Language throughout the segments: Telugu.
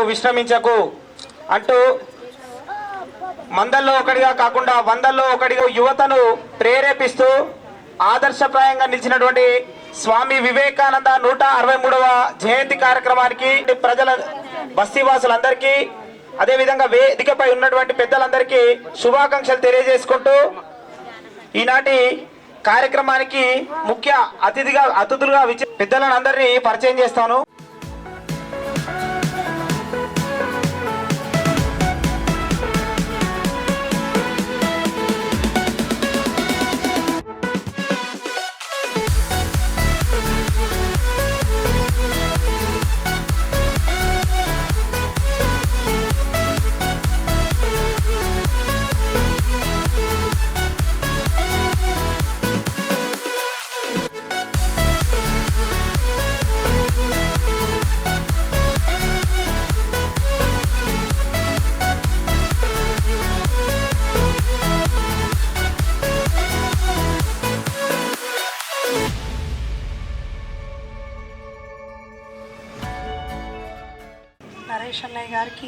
విశ్రమించకు అంటూ మందల్లో ఒకటిగా కాకుండా వందల్లో ఒకటిగా యువతను ప్రేరేపిస్తూ ఆదర్శప్రాయంగా నిలిచినటువంటి స్వామి వివేకానంద 163వ జయంతి కార్యక్రమానికి ప్రజల బస్తీవాసులందరికీ అదేవిధంగా వేదికపై ఉన్నటువంటి పెద్దలందరికీ శుభాకాంక్షలు తెలియజేసుకుంటూ ఈనాటి కార్యక్రమానికి ముఖ్య అతిథులుగా పెద్దలను అందరినీ పరిచయం చేస్తాను. నరేష్ అన్నయ్య గారికి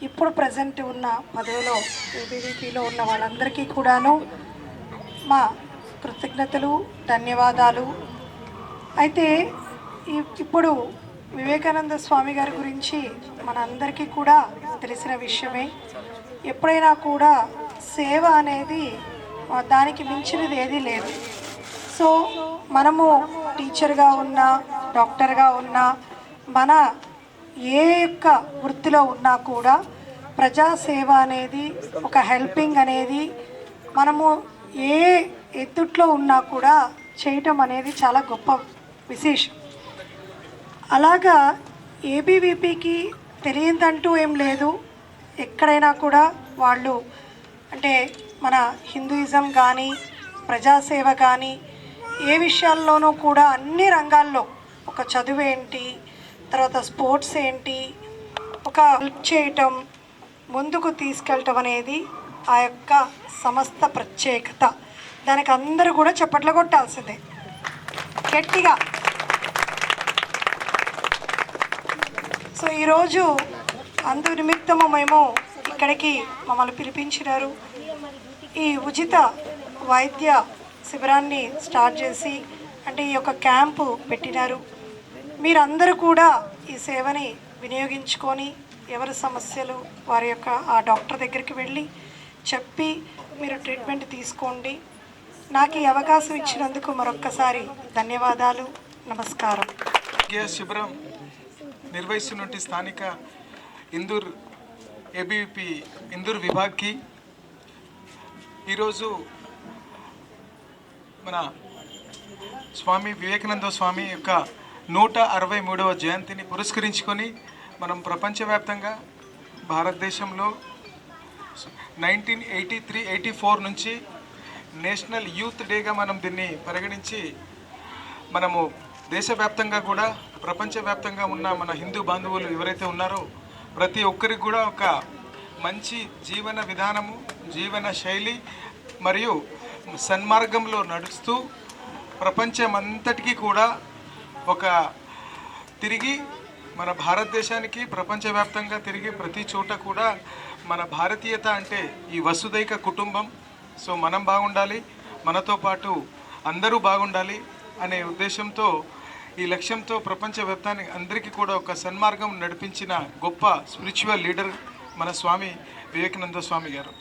ఇప్పుడు ప్రజెంట్ ఉన్న పదవిలో ఏబీవీపీలో ఉన్న వాళ్ళందరికీ కూడాను మా కృతజ్ఞతలు, ధన్యవాదాలు. అయితే ఇప్పుడు వివేకానంద స్వామి గారి గురించి మనందరికీ కూడా తెలిసిన విషయమే. ఎప్పుడైనా కూడా సేవ అనేది దానికి మించినది ఏదీ లేదు. సో మనము టీచర్గా ఉన్నా, డాక్టర్గా ఉన్నా, మన ఏ యొక్క వృత్తిలో ఉన్నా కూడా ప్రజాసేవ అనేది, ఒక హెల్పింగ్ అనేది మనము ఏ ఎత్తుట్లో ఉన్నా కూడా చేయటం అనేది చాలా గొప్ప విశేషం. అలాగా ఏబీవీపీకి తెలియదంటూ ఏం లేదు. ఎక్కడైనా కూడా వాళ్ళు అంటే మన హిందూయిజం కానీ, ప్రజాసేవ కానీ, ఏ విషయాల్లోనూ కూడా అన్ని రంగాల్లో ఒక చదువు ఏంటి, తర్వాత స్పోర్ట్స్ ఏంటి, ఒక హెల్ప్ చేయటం, ముందుకు తీసుకెళ్ళటం అనేది ఆ యొక్క సంస్థ ప్రత్యేకత. దానికి అందరూ కూడా చప్పట్లు కొట్టాల్సిందే గట్టిగా. సో ఈరోజు అందు నిమిత్తము మేము ఇక్కడికి మమ్మల్ని పిలిపించినారు. ఈ ఉచిత వైద్య శిబిరాన్ని స్టార్ట్ చేసి అంటే ఈ యొక్క క్యాంపు పెట్టినారు. మీరందరూ కూడా ఈ సేవని వినియోగించుకొని ఎవరి సమస్యలు వారి యొక్క ఆ డాక్టర్ దగ్గరికి వెళ్ళి చెప్పి మీరు ట్రీట్మెంట్ తీసుకోండి. నాకు ఈ అవకాశం ఇచ్చినందుకు మరొక్కసారి ధన్యవాదాలు, నమస్కారం. శిబిరం నిర్వహిస్తున్న స్థానిక ఇందూర్ ఏబీవీపీ ఇందూర్ విభాగ్కి ఈరోజు మన స్వామి వివేకానంద స్వామి యొక్క 163వ జయంతిని పురస్కరించుకొని మనం ప్రపంచవ్యాప్తంగా భారతదేశంలో 1983-84 నుంచి నేషనల్ యూత్ డేగా మనం దీన్ని పరిగణించి మనము దేశవ్యాప్తంగా కూడా ప్రపంచవ్యాప్తంగా ఉన్న మన హిందూ బాంధవులు ఎవరైతే ఉన్నారో ప్రతి ఒక్కరికి కూడా ఒక మంచి జీవన విధానము, జీవన శైలి మరియు సన్మార్గంలో నడుస్తూ ప్రపంచమంతటికీ కూడా ఒక తిరిగి మన భారతదేశానికి ప్రపంచవ్యాప్తంగా తిరిగి ప్రతి చోట కూడా మన భారతీయత అంటే ఈ వసుదైక కుటుంబం. సో మనం బాగుండాలి, మనతో పాటు అందరూ బాగుండాలి అనే ఉద్దేశంతో ఈ లక్ష్యంతో ప్రపంచవ్యాప్తానికి అందరికీ కూడా ఒక సన్మార్గం నడిపించిన గొప్ప స్పిరిచువల్ లీడర్ మన స్వామి వివేకానంద స్వామి గారు.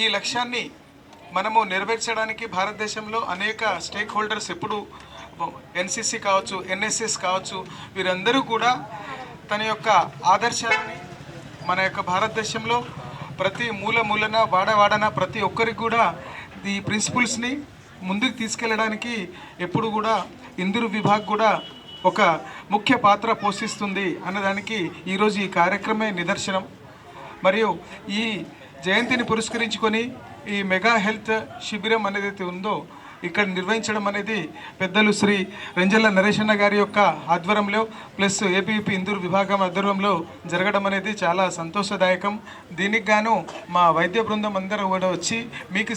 ఈ లక్ష్యాన్ని మనము నెరవేర్చడానికి భారతదేశంలో అనేక స్టేక్ హోల్డర్స్ ఎప్పుడు ఎన్సిసి కావచ్చు, ఎన్ఎస్ఎస్ కావచ్చు, వీరందరూ కూడా తన యొక్క ఆదర్శాన్ని మన యొక్క భారతదేశంలో ప్రతి మూలన వాడన ప్రతి ఒక్కరికి కూడా ఈ ప్రిన్సిపల్స్ని ముందుకు తీసుకెళ్ళడానికి ఎప్పుడు కూడా ఇందూర్ విభాగ్ కూడా ఒక ముఖ్య పాత్ర పోషిస్తుంది అన్నదానికి ఈరోజు ఈ కార్యక్రమే నిదర్శనం. మరియు ఈ జయంతిని పురస్కరించుకొని ఈ మెగా హెల్త్ శిబిరం అనేది ఉందో ఇక్కడ నిర్వహించడం అనేది పెద్దలు శ్రీ రెంజల్ల నరేషన్న గారి యొక్క ఆధ్వర్యంలో ప్లస్ ఏబీవీపీ ఇందూరు విభాగం ఆధ్వర్యంలో జరగడం అనేది చాలా సంతోషదాయకం. దీనికి గాను మా వైద్య బృందం అందరూ కూడా వచ్చి మీకు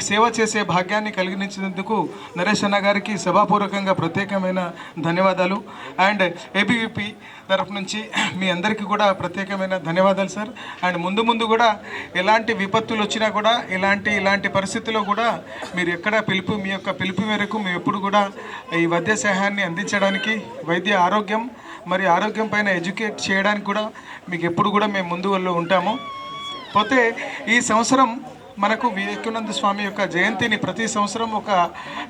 సేవ చేసే భాగ్యాన్ని కలిగించినందుకు నరేష్ అన్న గారికి సభాపూర్వకంగా ప్రత్యేకమైన ధన్యవాదాలు. అండ్ ఏబీవీపీ తరఫు నుంచి మీ అందరికీ కూడా ప్రత్యేకమైన ధన్యవాదాలు సార్. అండ్ ముందు కూడా ఎలాంటి విపత్తులు వచ్చినా కూడా ఇలాంటి పరిస్థితుల్లో కూడా మీరు ఎక్కడ మీ యొక్క పిలుపు మేరకు మేము ఎప్పుడు కూడా ఈ వైద్య సహాయాన్ని అందించడానికి, వైద్య ఆరోగ్యం మరి ఆరోగ్యం పైన ఎడ్యుకేట్ చేయడానికి కూడా మీకు ఎప్పుడు కూడా మేము ముందు ఉంటాము. పోతే ఈ సంవత్సరం మనకు వివేకానంద స్వామి యొక్క జయంతిని ప్రతి సంవత్సరం ఒక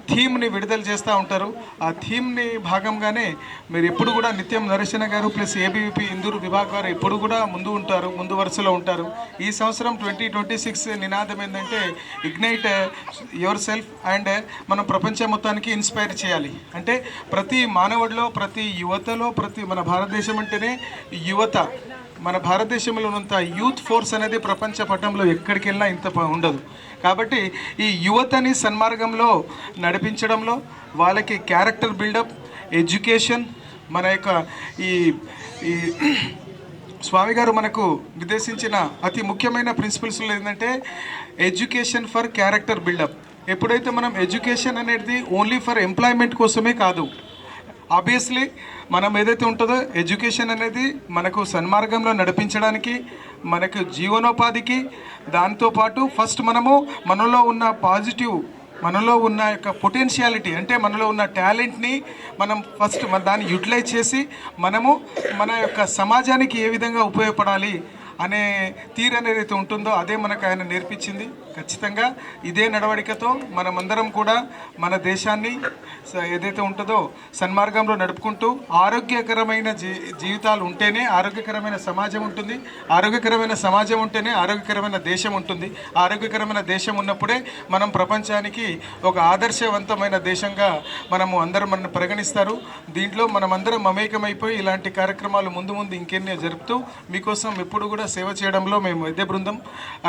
థీమ్ని విడుదల చేస్తూ ఉంటారు. ఆ థీమ్ని భాగంగానే మీరు ఎప్పుడు కూడా నిత్యం నరేషన్న గారు ప్లస్ ఏబీవీపీ ఇందూరు విభాగ్ వారు ఎప్పుడు కూడా ముందు వరుసలో ఉంటారు. ఈ సంవత్సరం 2026 నినాదం ఏంటంటే ఇగ్నైట్ యువర్ సెల్ఫ్ అండ్ మనం ప్రపంచం మొత్తానికి ఇన్స్పైర్ చేయాలి. అంటే ప్రతి మానవుడిలో, ప్రతి యువతలో, మన భారతదేశం అంటేనే యువత, మన భారతదేశంలో ఉన్నంత యూత్ ఫోర్స్ అనేది ప్రపంచ పటంలో ఎక్కడికి వెళ్ళినా ఇంత ఉండదు. కాబట్టి ఈ యువతని సన్మార్గంలో నడిపించడంలో వాళ్ళకి క్యారెక్టర్ బిల్డప్, ఎడ్యుకేషన్, మన యొక్క ఈ స్వామి గారు మనకు నిర్దేశించిన అతి ముఖ్యమైన ప్రిన్సిపల్స్లో ఏంటంటే ఎడ్యుకేషన్ ఫర్ క్యారెక్టర్ బిల్డప్. ఎప్పుడైతే మనం ఎడ్యుకేషన్ అనేది ఓన్లీ ఫర్ ఎంప్లాయ్మెంట్ కోసమే కాదు, ఆబ్వియస్లీ మనం ఏదైతే ఉంటుందో ఎడ్యుకేషన్ అనేది మనకు సన్మార్గంలో నడిపించడానికి, మనకు జీవనోపాధికి, దాంతోపాటు ఫస్ట్ మనలో ఉన్న పాజిటివ్, మనలో ఉన్న యొక్క పొటెన్షియాలిటీ అంటే మనలో ఉన్న టాలెంట్ని మనం ఫస్ట్ దాన్ని యూటిలైజ్ చేసి మన యొక్క సమాజానికి ఏ విధంగా ఉపయోగపడాలి అనే తీరు అనేది ఉంటుందో అదే మనకు ఆయన నేర్పించింది. ఖచ్చితంగా ఇదే నడవడికతో మనమందరం కూడా మన దేశాన్ని ఏదైతే ఉంటుందో సన్మార్గంలో నడుపుకుంటూ ఆరోగ్యకరమైన జీవితాలు ఉంటేనే ఆరోగ్యకరమైన సమాజం ఉంటుంది, ఆరోగ్యకరమైన సమాజం ఉంటేనే ఆరోగ్యకరమైన దేశం ఉంటుంది. ఆరోగ్యకరమైన దేశం ఉన్నప్పుడే మనం ప్రపంచానికి ఒక ఆదర్శవంతమైన దేశంగా అందరం పరిగణిస్తారు. దీంట్లో మనమందరం మమేకమైపోయి ఇలాంటి కార్యక్రమాలు ముందు ఇంకెన్నో జరుపుతూ మీకోసం ఎప్పుడు కూడా సేవ చేయడంలో మేము వైద్య బృందం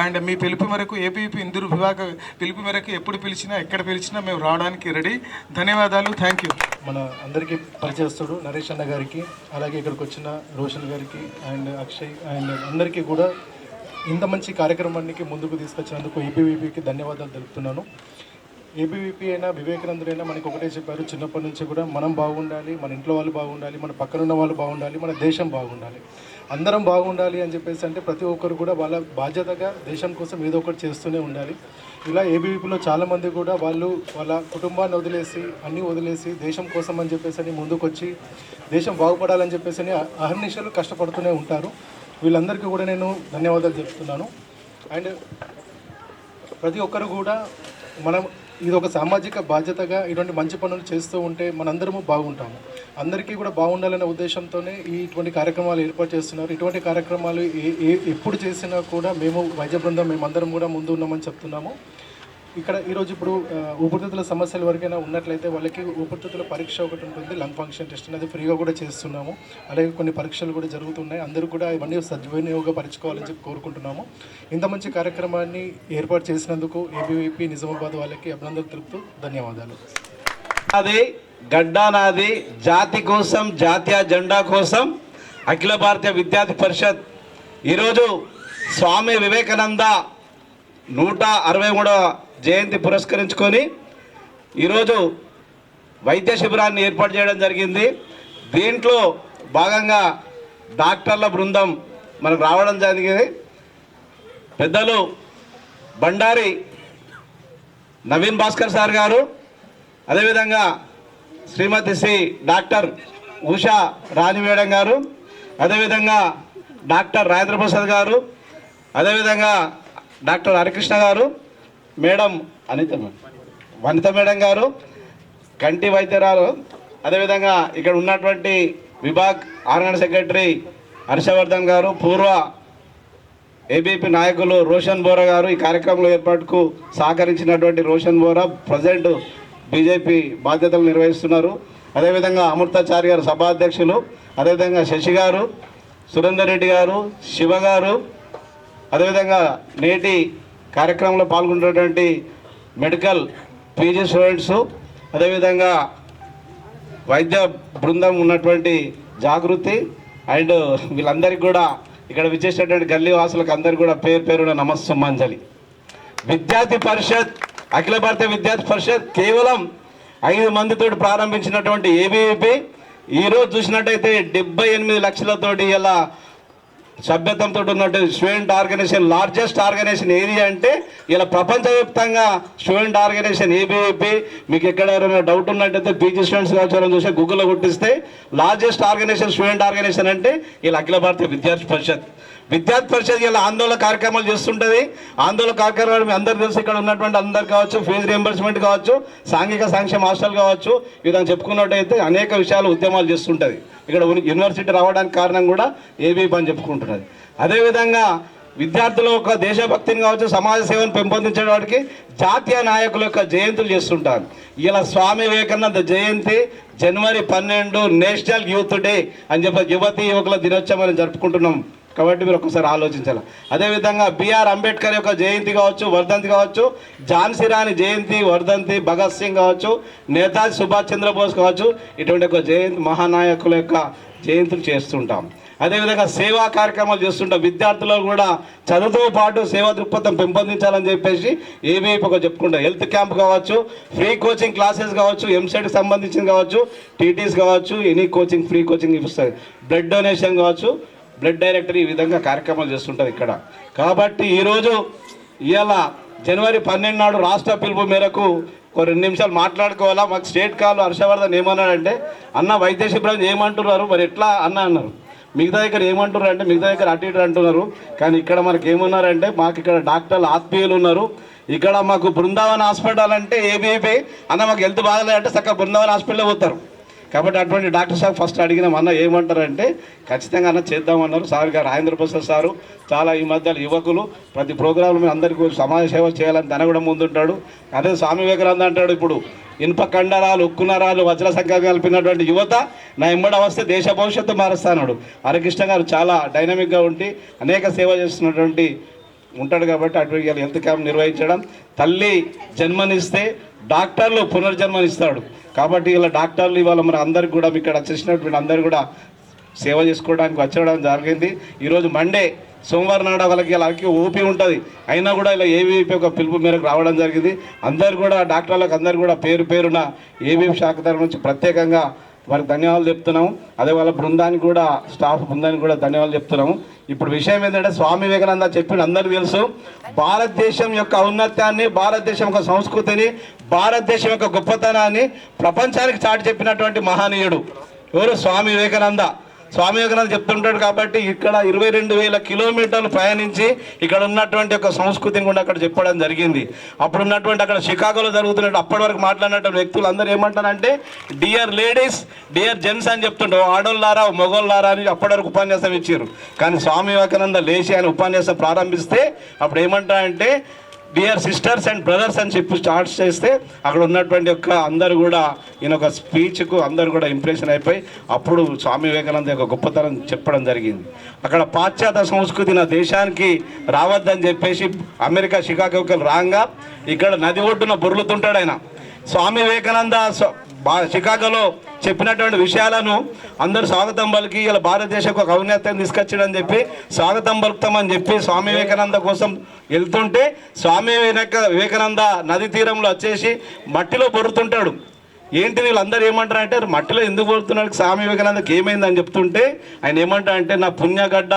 అండ్ మీ పిలుపు మేరకు ఏబీవీపీ ఇందూరు విభాగ పిలుపు మేరకు ఎప్పుడు పిలిచినా ఎక్కడ పిలిచినా మేము రావడానికి రెడీ. ధన్యవాదాలు, థ్యాంక్ యూ. మన అందరికీ పరిచయస్తుడు నరేష్ అన్న గారికి, అలాగే ఇక్కడికి వచ్చిన రోషన్ గారికి అండ్ అక్షయ్ అండ్ అందరికీ కూడా ఇంత మంచి కార్యక్రమానికి ముందుకు తీసుకొచ్చినందుకు ఏబీవీపీకి ధన్యవాదాలు తెలుపుతున్నాను. ఏబీవీపీ అయినా వివేకానందుడైనా మనకి ఒకటే చెప్పారు, చిన్నప్పటి నుంచి కూడా మనం బాగుండాలి, మన ఇంట్లో వాళ్ళు బాగుండాలి, మన పక్కనున్న వాళ్ళు బాగుండాలి, మన దేశం బాగుండాలి, అందరం బాగుండాలి అని చెప్పేసి అంటే ప్రతి ఒక్కరు కూడా వాళ్ళ బాధ్యతగా దేశం కోసం ఏదో ఒకటి చేస్తూనే ఉండాలి. ఇలా ఏబీవీపీలో చాలామంది కూడా వాళ్ళ కుటుంబాన్ని అన్నీ వదిలేసి దేశం కోసం అని చెప్పేసి ముందుకు వచ్చి దేశం బాగుపడాలని చెప్పేసి అహర్నిశలు కష్టపడుతూనే ఉంటారు. వీళ్ళందరికీ కూడా నేను ధన్యవాదాలు చెప్తున్నాను. అండ్ ప్రతి ఒక్కరు కూడా ఇది ఒక సామాజిక బాధ్యతగా ఇటువంటి మంచి పనులు చేస్తూ ఉంటే మనందరము బాగుంటాము. అందరికీ కూడా బాగుండాలనే ఉద్దేశంతోనే ఇటువంటి కార్యక్రమాలు ఏర్పాటు చేస్తున్నారు. ఇటువంటి కార్యక్రమాలు ఎప్పుడు చేసినా కూడా మేము వైద్య బృందం మేమందరం కూడా ముందు ఉన్నామని చెప్తున్నాము. ఇక్కడ ఈరోజు ఇప్పుడు ఊపిరితిత్తుల సమస్యలు ఎవరికైనా ఉన్నట్లయితే వాళ్ళకి ఊపిరితిత్తుల పరీక్ష ఒకటి ఉంటుంది, లంగ్ ఫంక్షన్ టెస్ట్ అనేది ఫ్రీగా కూడా చేస్తున్నాము. అలాగే కొన్ని పరీక్షలు కూడా జరుగుతున్నాయి. అందరూ కూడా ఇవన్నీ సద్వినియోగపరచుకోవాలని చెప్పి కోరుకుంటున్నాము. ఇంత మంచి కార్యక్రమాన్ని ఏర్పాటు చేసినందుకు ఏబీవీపీ నిజామాబాద్ వాళ్ళకి అభినందనలు తెలుపుతూ ధన్యవాదాలు. అది గడ్డా నాది, జాతి కోసం, జాతీయ జెండా కోసం అఖిల భారతీయ విద్యార్థి పరిషత్ ఈరోజు స్వామి వివేకానంద 163వ జయంతి పురస్కరించుకొని ఈరోజు వైద్య శిబిరాన్ని ఏర్పాటు చేయడం జరిగింది. దీంట్లో భాగంగా డాక్టర్ల బృందం మనకు రావడం జరిగింది. పెద్దలు బండారి నవీన్ భాస్కర్ సార్ గారు, అదేవిధంగా శ్రీమతి శ్రీ డాక్టర్ ఉషా రాణి మేడం గారు, అదేవిధంగా డాక్టర్ రాజేంద్ర ప్రసాద్ గారు, అదేవిధంగా డాక్టర్ హరికృష్ణ గారు, మేడం వనిత మేడం గారు, కంటి వైద్యరాలు, అదేవిధంగా ఇక్కడ ఉన్నటువంటి విభాగ్ ఆర్గనైజ్ సెక్రటరీ హర్షవర్ధన్ గారు, పూర్వ ఏబీపీ నాయకులు రోషన్ బోరా గారు, ఈ కార్యక్రమంలో ఏర్పాటుకు సహకరించినటువంటి రోషన్ బోరా ప్రజెంట్ బీజేపీ బాధ్యతలు నిర్వహిస్తున్నారు. అదేవిధంగా అమృతాచారి గారు సభాధ్యక్షులు, అదేవిధంగా శశి గారు, సురేందర్ రెడ్డి గారు, శివ గారు, అదేవిధంగా నేటి కార్యక్రమంలో పాల్గొన్నటువంటి మెడికల్ పీజీ స్టూడెంట్స్, అదేవిధంగా వైద్య బృందం ఉన్నటువంటి జాగృతి అండ్ వీళ్ళందరికీ కూడా ఇక్కడ విచ్చేసినటువంటి గల్లీ వాసులకు అందరికీ కూడా పేరు పేరున నమస్సుమాంజలి. విద్యార్థి పరిషత్, అఖిల భారతీయ విద్యార్థి పరిషత్ కేవలం 5 మందితో ప్రారంభించినటువంటి ఏబీవీపీ ఈరోజు చూసినట్టయితే 78 లక్షలతోటి ఇలా సభ్యత్వంతో ఉన్నటువంటి స్టూడెంట్ ఆర్గనైజేషన్, లార్జెస్ట్ ఆర్గనైజేషన్ ఏది అంటే ఇలా ప్రపంచవ్యాప్తంగా స్టూడెంట్ ఆర్గనైజేషన్ ఏబీవీపీ. మీకు ఎక్కడ ఎవరైనా డౌట్ ఉన్నట్టయితే పీజీ స్టూడెంట్స్ కావచ్చు చూసి గూగుల్లో కొట్టిస్తే లార్జెస్ట్ ఆర్గనైజేషన్ స్టూడెంట్ ఆర్గనైజేషన్ అంటే ఇలా అఖిల భారతీయ విద్యార్థి పరిషత్. విద్యార్థి పరిషత్ ఇలా ఆందోళన కార్యక్రమాలు చేస్తుంటుంది. ఆందోళన కార్యక్రమాలు మీ అందరు తెలుసు, ఇక్కడ ఉన్నటువంటి అందరు కావచ్చు, ఫీజు రియంబర్స్మెంట్ కావచ్చు, సాంఘిక సంక్షేమ హాస్టల్ కావచ్చు, ఈ విధంగా చెప్పుకున్నట్టయితే అనేక విషయాలు ఉద్యమాలు చేస్తుంటుంది. ఇక్కడ యూనివర్సిటీ రావడానికి కారణం కూడా ఏబీవీపీ అని చెప్పుకుంటున్నది. అదేవిధంగా విద్యార్థుల యొక్క దేశభక్తిని కావచ్చు, సమాజ సేవను పెంపొందించడానికి జాతీయ నాయకుల యొక్క జయంతులు చేస్తుంటారు. ఇలా స్వామి వివేకానంద జయంతి జనవరి 12 నేషనల్ యూత్ డే అని చెప్పి యువతీ యువకుల దినోత్సవం జరుపుకుంటున్నాం. కాబట్టి మీరు ఒకసారి ఆలోచించాలి. అదేవిధంగా బిఆర్ అంబేద్కర్ యొక్క జయంతి కావచ్చు, వర్ధంతి కావచ్చు, ఝాన్సీ రాణి జయంతి, వర్ధంతి, భగత్ సింగ్ కావచ్చు, నేతాజీ సుభాష్ చంద్రబోస్ కావచ్చు, ఇటువంటి ఒక జయంతి మహానాయకుల యొక్క జయంతులు చేస్తుంటాం. అదేవిధంగా సేవా కార్యక్రమాలు చేస్తుంటాం. విద్యార్థులు కూడా చదువుతో పాటు సేవా దృక్పథం పెంపొందించాలని చెప్పేసి ఏబీవీపీ ఒక చెప్పుకుంటాం. హెల్త్ క్యాంప్ కావచ్చు, ఫ్రీ కోచింగ్ క్లాసెస్ కావచ్చు, ఎంసెట్కి సంబంధించింది కావచ్చు, టీటీస్ కావచ్చు, ఎనీ కోచింగ్ ఫ్రీ కోచింగ్ ఇస్తుంది. బ్లడ్ డొనేషన్ కావచ్చు, బ్లడ్ డైరెక్టరీ, ఈ విధంగా కార్యక్రమాలు చేస్తుంటుంది ఇక్కడ. కాబట్టి ఈరోజు ఇవాళ జనవరి 12 నాడు రాష్ట్ర పిలుపు మేరకు ఒక 2 నిమిషాలు మాట్లాడుకోవాలా. మాకు స్టేట్ కాల్ హర్షవర్ధన్ ఏమన్నాడంటే, అన్న వైద్య శిబిరం ఏమంటున్నారు మరి ఎట్లా అన్న అన్నారు. మిగతా దగ్గర ఏమంటున్నారు అంటే మిగతా దగ్గర అటు ఇటు అంటున్నారు, కానీ ఇక్కడ మనకి ఏమన్నారంటే మాకు ఇక్కడ డాక్టర్లు ఆత్మీయులు ఉన్నారు. ఇక్కడ మాకు బృందావన్ హాస్పిటల్ అంటే ఏబీవీపీ అన్న మాకు హెల్త్ బాగలేదంటే చక్కగా బృందావన్ హాస్పిటల్లో పోతారు. కాబట్టి అటువంటి డాక్టర్ సార్ ఫస్ట్ అడిగినాం, అన్న ఏమంటారంటే ఖచ్చితంగా అన్న చేద్దామన్నారు. సార్ గారు రాజేంద్ర ప్రసాద్ సారు చాలా ఈ మధ్య యువకులు ప్రతి ప్రోగ్రాంలో మీద అందరికీ సమాజ సేవ చేయాలని తన కూడా ముందుంటాడు. అదే స్వామి వివేకానంద అంటాడు, ఇప్పుడు ఇనుప కండరాలు, ఉక్కు నరాలు, వజ్ర సంఖ్య కలిపినటువంటి యువత నా ఎంబడి వస్తే దేశ భవిష్యత్తు మారుస్తాడు. హరికృష్ణ గారు చాలా డైనమిక్గా ఉండి అనేక సేవ చేస్తున్నటువంటి ఉంటాడు. కాబట్టి అటువంటి హెల్త్ క్యాంప్ నిర్వహించడం, తల్లి జన్మనిస్తే డాక్టర్లు పునర్జన్మనిస్తాడు. కాబట్టి ఇలా డాక్టర్లు ఇవాళ మన అందరికి కూడా ఇక్కడ చేసినటువంటి అందరు కూడా సేవ చేసుకోవడానికి వచ్చడం జరిగింది. ఈరోజు మండే, సోమవారం నాడు వాళ్ళకి ఓపీ ఉంటుంది, అయినా కూడా ఇలా ఏబీవీపీ ఒక పిలుపు మేరకు రావడం జరిగింది. అందరు కూడా డాక్టర్లకు అందరు కూడా పేరు పేరున ఏబీవీపీ శాఖ తరఫు నుంచి ప్రత్యేకంగా వారికి ధన్యవాదాలు చెప్తున్నాము. అదే వాళ్ళ బృందానికి కూడా, స్టాఫ్ బృందానికి కూడా ధన్యవాదాలు చెప్తున్నాము. ఇప్పుడు విషయం ఏంటంటే స్వామి వివేకానంద చెప్పిన అందరికీ తెలుసు, భారతదేశం యొక్క ఔన్నత్యాన్ని, భారతదేశం యొక్క సంస్కృతిని, భారతదేశం యొక్క గొప్పతనాన్ని ప్రపంచానికి చాటి చెప్పినటువంటి మహనీయుడు ఎవరు? స్వామి వివేకానంద. స్వామి వివేకానంద చెప్తుంటాడు. కాబట్టి ఇక్కడ 22,000 కిలోమీటర్లు ప్రయాణించి ఇక్కడ ఉన్నటువంటి ఒక సంస్కృతిని కూడా అక్కడ చెప్పడం జరిగింది. అప్పుడు ఉన్నటువంటి అక్కడ షికాగోలో జరుగుతున్నట్టు అప్పటి వరకు మాట్లాడినటువంటి వ్యక్తులు అందరూ ఏమంటారంటే డియర్ లేడీస్, డియర్ జెంట్స్ అని చెప్తుంటారు. ఆడోళ్ళారా, మొగోళ్ళారా అని అప్పటి వరకు ఉపన్యాసం ఇచ్చారు. కానీ స్వామి వివేకానంద లేచి ఆయన ఉపన్యాసం ప్రారంభిస్తే అప్పుడు ఏమంటారంటే డియర్ సిస్టర్స్ అండ్ బ్రదర్స్ అని చెప్పి స్టార్ట్ చేస్తే అక్కడ ఉన్నటువంటి యొక్క అందరు కూడా ఈయన ఒక స్పీచ్కు అందరు కూడా ఇంప్రెషన్ అయిపోయి అప్పుడు స్వామి వివేకానంద యొక్క గొప్పతనం చెప్పడం జరిగింది. అక్కడ పాశ్చాత్య సంస్కృతి నా దేశానికి రావద్దని చెప్పేసి అమెరికా షికాగోకి రాగా ఇక్కడ నది ఒడ్డున బొర్లుతుంటాడు ఆయన. స్వామి వివేకానంద షికాగోలో చెప్పినటువంటి విషయాలను అందరూ స్వాగతం పలికి ఇలా భారతదేశం ఒక ఔన్నత్యం తీసుకొచ్చాడని చెప్పి స్వాగతం పలుకుతామని చెప్పి స్వామి వివేకానంద కోసం వెళ్తుంటే స్వామి వివేకానంద నది తీరంలో వచ్చేసి మట్టిలో బొరుతుంటాడు. ఏంటి వీళ్ళందరూ ఏమంటారంటే మట్టిలో ఎందుకు బొరుతున్నాడు, స్వామి వివేకానందకి ఏమైందని చెప్తుంటే ఆయన ఏమంటారంటే నా పుణ్యగడ్డ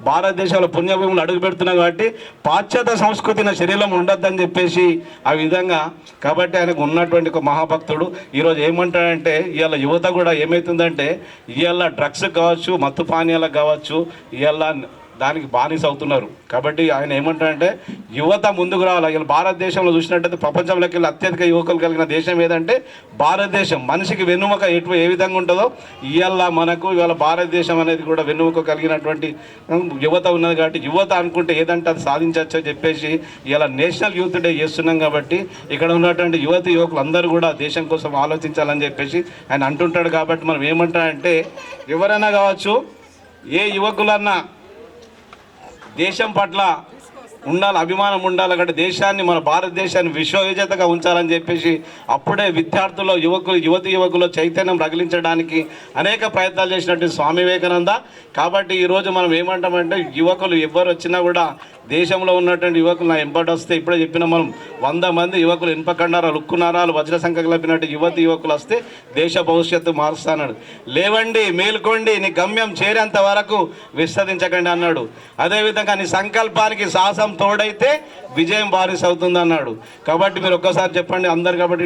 భారతదేశంలో పుణ్యభూములు అడుగు పెడుతున్నాం కాబట్టి పాశ్చాత్య సంస్కృతి నా శరీరం ఉండొద్దని చెప్పేసి ఆ విధంగా. కాబట్టి ఆయనకు ఉన్నటువంటి ఒక మహాభక్తుడు. ఈరోజు ఏమంటాడంటే ఇవాళ యువత కూడా ఏమవుతుందంటే ఇవాళ డ్రగ్స్ కావచ్చు, మత్తు పానీయాలకు కావచ్చు, ఇవాళ దానికి బానిస అవుతున్నారు. కాబట్టి ఆయన ఏమంటారంటే యువత ముందుకు రావాలి. ఇలా భారతదేశంలో చూసినట్టయితే ప్రపంచంలోకి వెళ్ళి అత్యధిక యువకులు కలిగిన దేశం ఏదంటే భారతదేశం. మనిషికి వెన్నుముక ఏ విధంగా ఉంటుందో ఇవాళ మనకు ఇవాళ భారతదేశం అనేది కూడా వెన్నుముక కలిగినటువంటి యువత ఉన్నది. కాబట్టి యువత అనుకుంటే ఏదంటే అది సాధించవచ్చు అని చెప్పేసి ఇవాళ నేషనల్ యూత్ డే చేస్తున్నాం. కాబట్టి ఇక్కడ ఉన్నటువంటి యువకులు అందరూ కూడా దేశం కోసం ఆలోచించాలని చెప్పేసి ఆయన అంటుంటాడు. కాబట్టి మనం ఏమంటారంటే ఎవరైనా కావచ్చు, ఏ యువకులన్నా దేశం పట్ల ఉండాలి, అభిమానం ఉండాలి. అక్కడ దేశాన్ని, మన భారతదేశాన్ని విశ్వ విజేతగా ఉంచాలని చెప్పేసి అప్పుడే విద్యార్థుల్లో, యువకులు చైతన్యం రగిలించడానికి అనేక ప్రయత్నాలు చేసినట్టు స్వామి వివేకానంద. కాబట్టి ఈరోజు మనం ఏమంటామంటే, యువకులు ఎవరు వచ్చినా కూడా, దేశంలో ఉన్నటువంటి యువకులు నా ఎంబడి వస్తే, ఇప్పుడే చెప్పిన మనం 100 మంది యువకులు, ఇనుపకండారాలు, ఉక్కునారాలు, వజ్ర సంఖ్య కలిపినట్టు యువకులు వస్తే దేశ భవిష్యత్తు మారుస్తాడు. లేవండి, మేల్కోండి, నీ గమ్యం చేరేంత వరకు విస్తరించకండి అన్నాడు. అదేవిధంగా నీ సంకల్పానికి సాహసం తోడైతే విజయం బారిస్ అవుతుంది అన్నాడు. కాబట్టి మీరు ఒక్కసారి చెప్పండి అందరు. కాబట్టి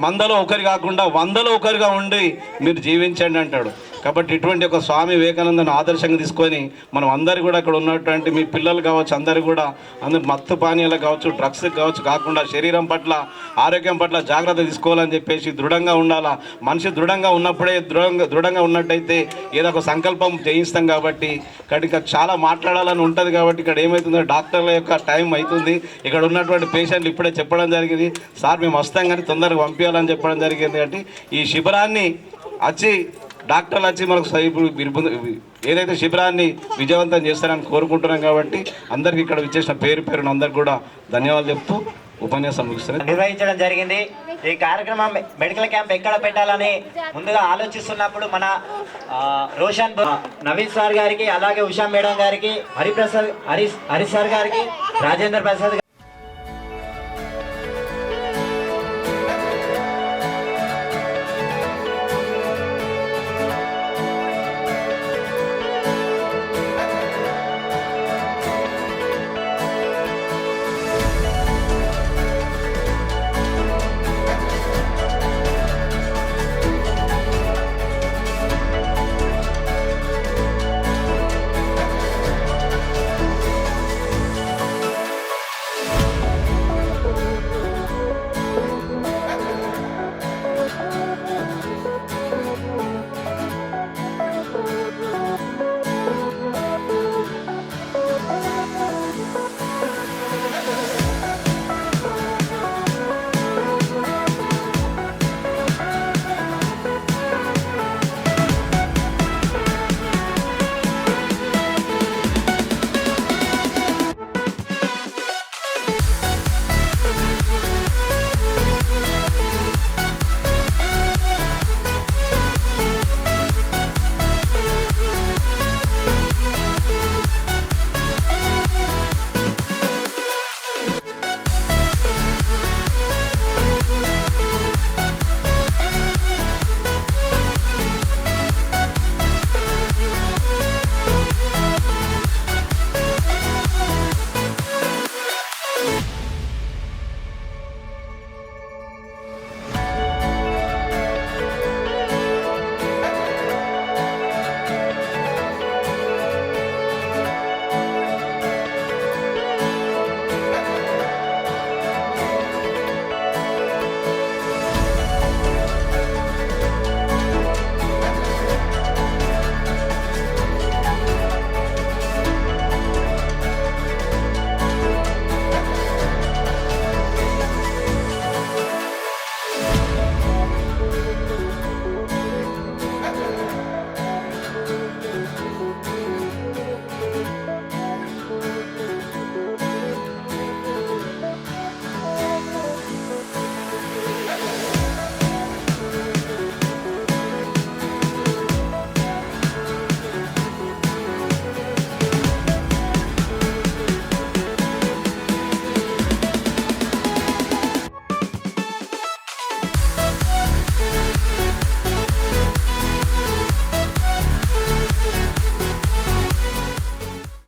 100లో ఒకరు కాకుండా 100లో ఒకరుగా ఉండి మీరు జీవించండి అంటాడు. కాబట్టి ఇటువంటి ఒక స్వామి వివేకానందను ఆదర్శంగా తీసుకొని మనం అందరు కూడా ఇక్కడ ఉన్నటువంటి మీ పిల్లలు కావచ్చు, అందరు కూడా అందరు మత్తు పానీయాలు కావచ్చు, డ్రగ్స్ కావచ్చు కాకుండా శరీరం పట్ల, ఆరోగ్యం పట్ల జాగ్రత్త తీసుకోవాలని చెప్పేసి దృఢంగా ఉండాలా. మనిషి దృఢంగా ఉన్నప్పుడే, దృఢంగా ఉన్నట్టయితే ఏదో ఒక సంకల్పం చేయిస్తాం. కాబట్టి ఇక్కడ ఇంకా చాలా మాట్లాడాలని ఉంటుంది. కాబట్టి ఇక్కడ ఏమవుతుందో డాక్టర్ల యొక్క టైం అవుతుంది. ఇక్కడ ఉన్నటువంటి పేషెంట్లు ఇప్పుడే చెప్పడం జరిగింది, సార్ మేము వస్తాం కానీ తొందరగా పంపించాలని చెప్పడం జరిగింది. కాబట్టి ఈ శిబిరాన్ని వచ్చి డాక్టర్లు వచ్చి మనకు ఏదైతే శిబిరాన్ని విజయవంతం చేస్తారని కోరుకుంటున్నాం. కాబట్టి అందరికీ ఇక్కడ విచ్చేసిన పేరున అందరికి కూడా ధన్యవాదాలు చెప్తూ ఉపన్యాసం ముగిస్తారు. నిర్వహించడం జరిగింది. ఈ కార్యక్రమం మెడికల్ క్యాంప్ ఎక్కడ పెట్టాలని ముందుగా ఆలోచిస్తున్నప్పుడు మన రోషన్ నవీన్ సార్ గారికి, అలాగే ఉషా మేడం గారికి, హరిప్రసాద్ హరి సార్ గారికి, రాజేంద్ర ప్రసాద్